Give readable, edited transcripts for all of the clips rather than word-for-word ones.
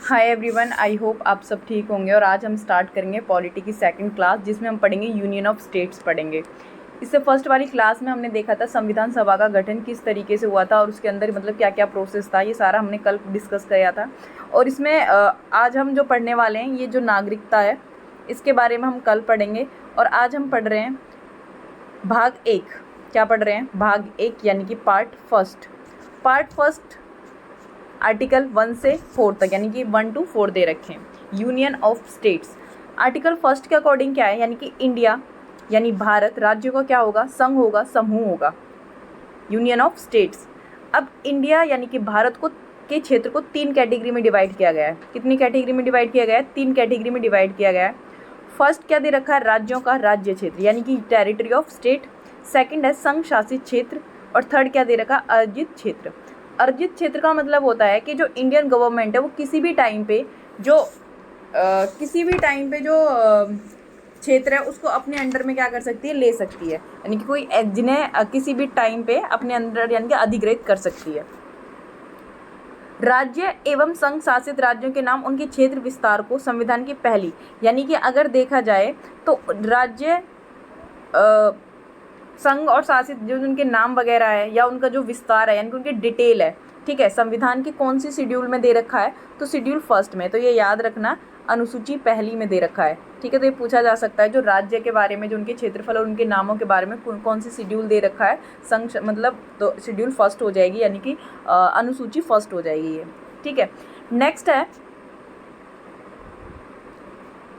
Hi everyone, I hope आप सब ठीक होंगे। और आज हम स्टार्ट करेंगे पॉलिटी की सेकंड क्लास, जिसमें हम पढ़ेंगे यूनियन ऑफ स्टेट्स पढ़ेंगे। इससे फर्स्ट वाली क्लास में हमने देखा था संविधान सभा का गठन किस तरीके से हुआ था और उसके अंदर मतलब क्या क्या प्रोसेस था, ये सारा हमने कल डिस्कस किया था। और इसमें आज हम जो पढ़ने वाले हैं, ये जो नागरिकता है, इसके बारे में हम कल पढ़ेंगे। और आज हम पढ़ रहे हैं भाग 1। क्या पढ़ रहे हैं? भाग 1 यानी कि पार्ट फर्स्ट आर्टिकल 1 से 4 तक, यानी कि 1 to 4 दे रखे हैं। Union of states article first के अकॉर्डिंग क्या है, यानी कि इंडिया यानी भारत, राज्य को क्या होगा? संघ होगा, समूह होगा, यूनियन ऑफ स्टेट्स। अब इंडिया यानी कि भारत को के क्षेत्र को 3 कैटेगरी में डिवाइड किया गया है। कितनी कैटेगरी में डिवाइड किया गया है? 3 कैटेगरी में डिवाइड किया गया है। फर्स्ट क्या दे रखा है? राज्यों का राज्य क्षेत्र यानी कि टेरिटरी ऑफ स्टेट। सेकंड है संघ शासित क्षेत्र। और थर्ड क्या दे रखा है? अर्जित क्षेत्र। अर्जित क्षेत्र का मतलब होता है कि जो इंडियन गवर्नमेंट है वो किसी भी टाइम पे जो क्षेत्र है उसको अपने अंडर में क्या कर सकती है? ले सकती है, यानी कि कोई जिन्हें किसी भी टाइम पे अपने अंडर यानी कि अधिग्रहित कर सकती है। राज्य एवं संघ शासित राज्यों के नाम उनके क्षेत्र विस्तार को संविधान की पहली, यानी कि अगर देखा जाए तो राज्य संघ और शासित जो उनके नाम वगैरह है या उनका जो विस्तार है यानी कि उनकी डिटेल है, ठीक है, संविधान की कौन सी शेड्यूल में दे रखा है? तो शेड्यूल फर्स्ट में। तो ये याद रखना, अनुसूची पहली में दे रखा है, ठीक है। तो ये पूछा जा सकता है जो राज्य के बारे में, जो उनके क्षेत्रफल और उनके नामों के बारे में कौन सी शेड्यूल दे रखा है, संघ मतलब तो शेड्यूल फर्स्ट हो जाएगी, यानी कि अनुसूची फर्स्ट हो जाएगी ये, ठीक है। नेक्स्ट है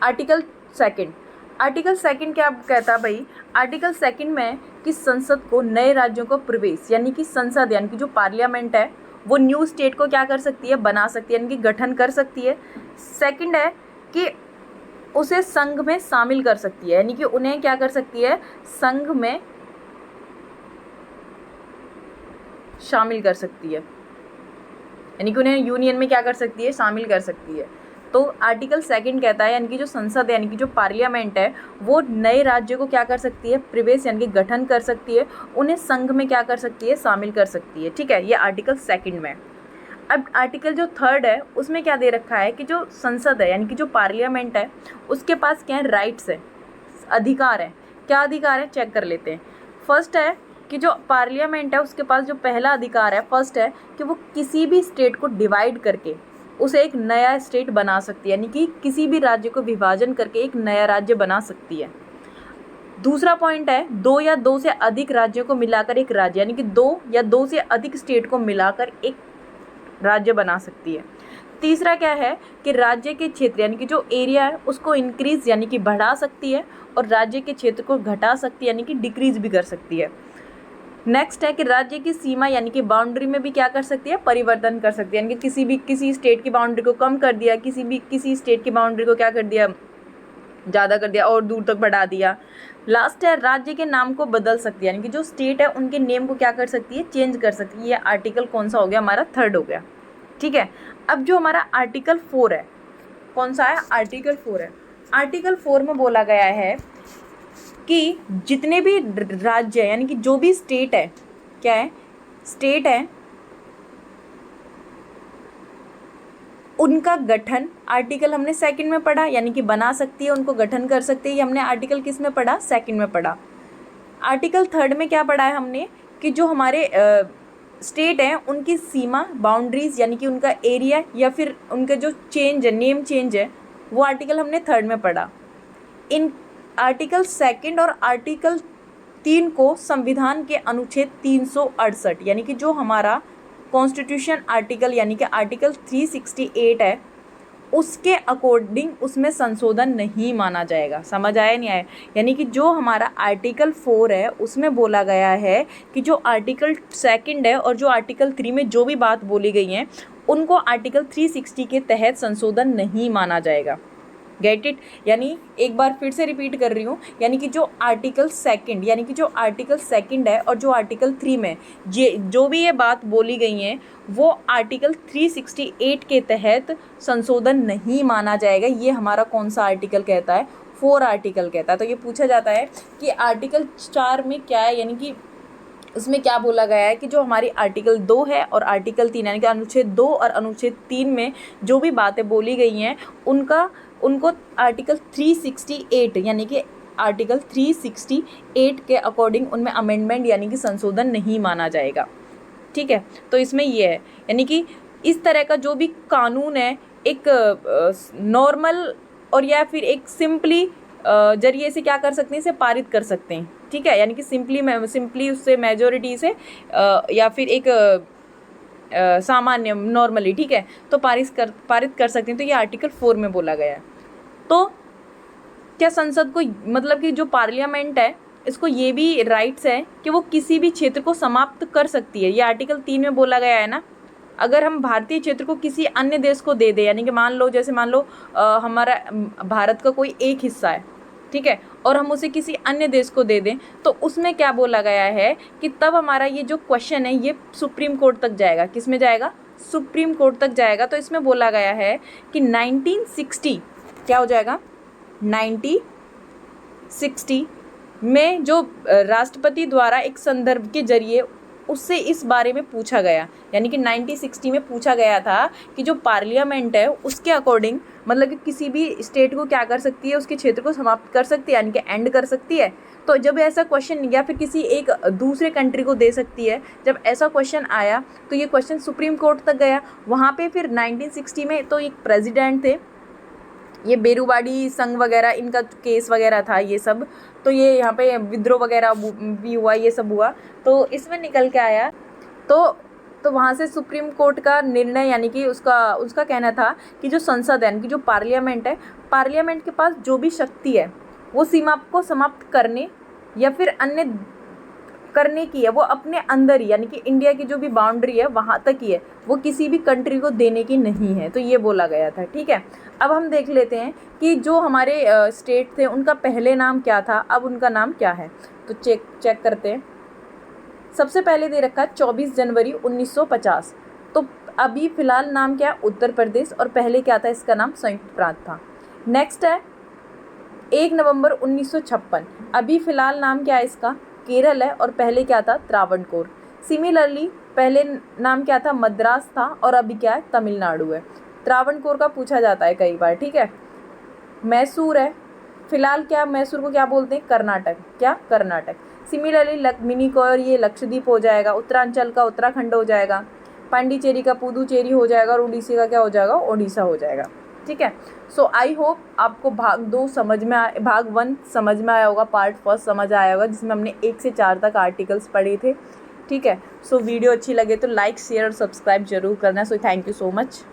आर्टिकल सेकंड। आर्टिकल सेकंड क्या कहता है भाई? आर्टिकल सेकंड में कि संसद को नए राज्यों को प्रवेश, यानी कि संसद यानी कि जो पार्लियामेंट है वो न्यू स्टेट को क्या कर सकती है? बना सकती है, यानी कि गठन कर सकती है। सेकंड है कि उसे संघ में शामिल कर सकती है, यानी कि उन्हें क्या कर सकती है? संघ में शामिल कर सकती है, यानी कि उन्हें यूनियन में क्या कर सकती है? शामिल कर सकती है। तो आर्टिकल सेकंड कहता है यानी कि जो संसद है यानी कि जो पार्लियामेंट है वो नए राज्यों को क्या कर सकती है? प्रवेश यानी कि गठन कर सकती है, उन्हें संघ में क्या कर सकती है? शामिल कर सकती है, ठीक है। ये आर्टिकल सेकंड में। अब आर्टिकल जो थर्ड है उसमें क्या दे रखा है कि जो संसद है यानी कि जो पार्लियामेंट है उसके पास क्या है? राइट्स है, अधिकार है। क्या अधिकार है? चेक कर लेते हैं। फर्स्ट है कि जो पार्लियामेंट है उसके पास जो पहला अधिकार है, फर्स्ट है कि वो किसी भी स्टेट को डिवाइड करके उसे एक नया स्टेट बना सकती है, यानी कि किसी भी राज्य को विभाजन करके एक नया राज्य बना सकती है। दूसरा पॉइंट है 2 या 2 से अधिक राज्यों को मिलाकर एक राज्य, यानी कि 2 या 2 से अधिक स्टेट को मिलाकर एक राज्य बना सकती है। तीसरा क्या है कि राज्य के क्षेत्र यानी कि जो एरिया है उसको इंक्रीज यानी कि बढ़ा सकती है और राज्य के क्षेत्र को घटा सकती है, यानी कि डिक्रीज भी कर सकती है। नेक्स्ट है कि राज्य की सीमा यानी कि बाउंड्री में भी क्या कर सकती है? परिवर्तन कर सकती है, यानी कि किसी स्टेट की बाउंड्री को कम कर दिया, किसी स्टेट की बाउंड्री को क्या कर दिया? ज़्यादा कर दिया और दूर तक बढ़ा दिया। लास्ट है राज्य के नाम को बदल सकती है, यानी कि जो स्टेट है उनके नेम को क्या कर सकती है? चेंज कर सकती है। ये आर्टिकल कौन सा हो गया? हमारा थर्ड हो गया, ठीक है। अब जो हमारा आर्टिकल 4 है, कौन सा है? आर्टिकल 4 है। आर्टिकल 4 में बोला गया है कि जितने भी राज्य है यानी कि जो भी स्टेट है, क्या है? स्टेट है, उनका गठन आर्टिकल हमने सेकंड में पढ़ा, यानी कि बना सकती है, उनको गठन कर सकती है। ये हमने आर्टिकल किस में पढ़ा? सेकंड में पढ़ा। आर्टिकल थर्ड में क्या पढ़ा है हमने कि जो हमारे स्टेट हैं उनकी सीमा, बाउंड्रीज यानी कि उनका एरिया या फिर उनका जो चेंज है, नेम चेंज है, वो आर्टिकल हमने थर्ड में पढ़ा। इन आर्टिकल सेकंड और आर्टिकल 3 को संविधान के अनुच्छेद 368 यानी कि जो हमारा कॉन्स्टिट्यूशन आर्टिकल यानी कि आर्टिकल 368 है उसके अकॉर्डिंग उसमें संशोधन नहीं माना जाएगा। समझ आया नहीं आया? यानी कि जो हमारा आर्टिकल 4 है उसमें बोला गया है कि जो आर्टिकल सेकंड है और जो आर्टिकल 3 में जो भी बात बोली गई है उनको आर्टिकल 360 के तहत संशोधन नहीं माना जाएगा। Get it? यानी एक बार फिर से रिपीट कर रही हूँ, यानी कि जो आर्टिकल सेकंड यानी कि जो आर्टिकल सेकंड है और जो आर्टिकल 3 में जो भी ये बात बोली गई है वो आर्टिकल 368 के तहत संशोधन नहीं माना जाएगा। ये हमारा कौन सा आर्टिकल कहता है? 4 आर्टिकल कहता है। तो ये पूछा जाता है कि आर्टिकल 4 में क्या है, यानी कि उसमें क्या बोला गया है कि जो हमारी आर्टिकल 2 है और आर्टिकल 3 यानी कि अनुच्छेद 2 और अनुच्छेद 3 में जो भी बातें बोली गई हैं उनको आर्टिकल 368 यानी कि आर्टिकल 368 के अकॉर्डिंग उनमें अमेंडमेंट यानी कि संशोधन नहीं माना जाएगा। ठीक है, तो इसमें ये है यानी कि इस तरह का जो भी कानून है एक नॉर्मल और या फिर एक सिंपली जरिए से क्या कर सकते हैं, इसे पारित कर सकते हैं। ठीक है, यानी कि सिंपली उससे मेजोरिटी से या फिर एक सामान्य नॉर्मली, ठीक है, तो पारित कर सकते हैं। तो ये आर्टिकल 4 में बोला गया है। तो क्या संसद को मतलब कि जो पार्लियामेंट है इसको ये भी राइट्स है कि वो किसी भी क्षेत्र को समाप्त कर सकती है। ये आर्टिकल 3 में बोला गया है ना। अगर हम भारतीय क्षेत्र को किसी अन्य देश को दे दें, यानी कि मान लो हमारा भारत का कोई एक हिस्सा है, ठीक है, और हम उसे किसी अन्य देश को दे दें, तो उसमें क्या बोला गया है कि तब हमारा ये जो क्वेश्चन है ये सुप्रीम कोर्ट तक जाएगा। किस में जाएगा? सुप्रीम कोर्ट तक जाएगा। तो इसमें बोला गया है कि 1960 क्या हो जाएगा, 1960 में जो राष्ट्रपति द्वारा एक संदर्भ के जरिए उससे इस बारे में पूछा गया, यानी कि 1960 में पूछा गया था कि जो पार्लियामेंट है उसके अकॉर्डिंग मतलब कि किसी भी स्टेट को क्या कर सकती है, उसके क्षेत्र को समाप्त कर सकती है, यानी कि एंड कर सकती है। तो जब ऐसा क्वेश्चन या फिर किसी एक दूसरे कंट्री को दे सकती है, जब ऐसा क्वेश्चन आया तो ये क्वेश्चन सुप्रीम कोर्ट तक गया। वहाँ पे फिर 1960 में तो एक प्रेसिडेंट थे, ये बेरूवाड़ी संघ वगैरह इनका केस वगैरह था ये सब, तो ये यहाँ पे विद्रोह वगैरह भी हुआ, ये सब हुआ, तो इसमें निकल के आया। तो वहाँ से सुप्रीम कोर्ट का निर्णय यानी कि उसका कहना था कि जो संसद है यानी कि जो पार्लियामेंट है, पार्लियामेंट के पास जो भी शक्ति है वो सीमा को समाप्त करने या फिर अन्य करने की है, वो अपने अंदर ही यानी कि इंडिया की जो भी बाउंड्री है वहाँ तक ही है, वो किसी भी कंट्री को देने की नहीं है। तो ये बोला गया था। ठीक है, अब हम देख लेते हैं कि जो हमारे स्टेट थे उनका पहले नाम क्या था, अब उनका नाम क्या है। तो चेक करते हैं। सबसे पहले दे रखा है 24 जनवरी 1950। तो अभी फ़िलहाल नाम क्या है? उत्तर प्रदेश। और पहले क्या था? इसका नाम संयुक्त प्रांत था। नेक्स्ट है 1 नवंबर 1956। अभी फ़िलहाल नाम क्या है इसका? केरल है। और पहले क्या था? त्रावणकोर। सिमिलरली पहले नाम क्या था? मद्रास था। और अभी क्या है? तमिलनाडु है। त्रावणकोर का पूछा जाता है कई बार। ठीक है, मैसूर है। फिलहाल क्या मैसूर को क्या बोलते हैं? कर्नाटक। क्या? कर्नाटक। सिमिलरली मिनीकॉय ये लक्षद्वीप हो जाएगा। उत्तरांचल का उत्तराखंड हो जाएगा। पांडिचेरी का पुदुचेरी हो जाएगा। और उड़ीसा का क्या हो जाएगा? ओडिशा हो जाएगा। ठीक है, सो आई होप आपको भाग 1 समझ में आया होगा, पार्ट 1 समझ आया होगा, जिसमें हमने 1 से 4 तक आर्टिकल्स पढ़े थे। ठीक है, सो वीडियो अच्छी लगे तो लाइक शेयर और सब्सक्राइब जरूर करना। So thank you so much.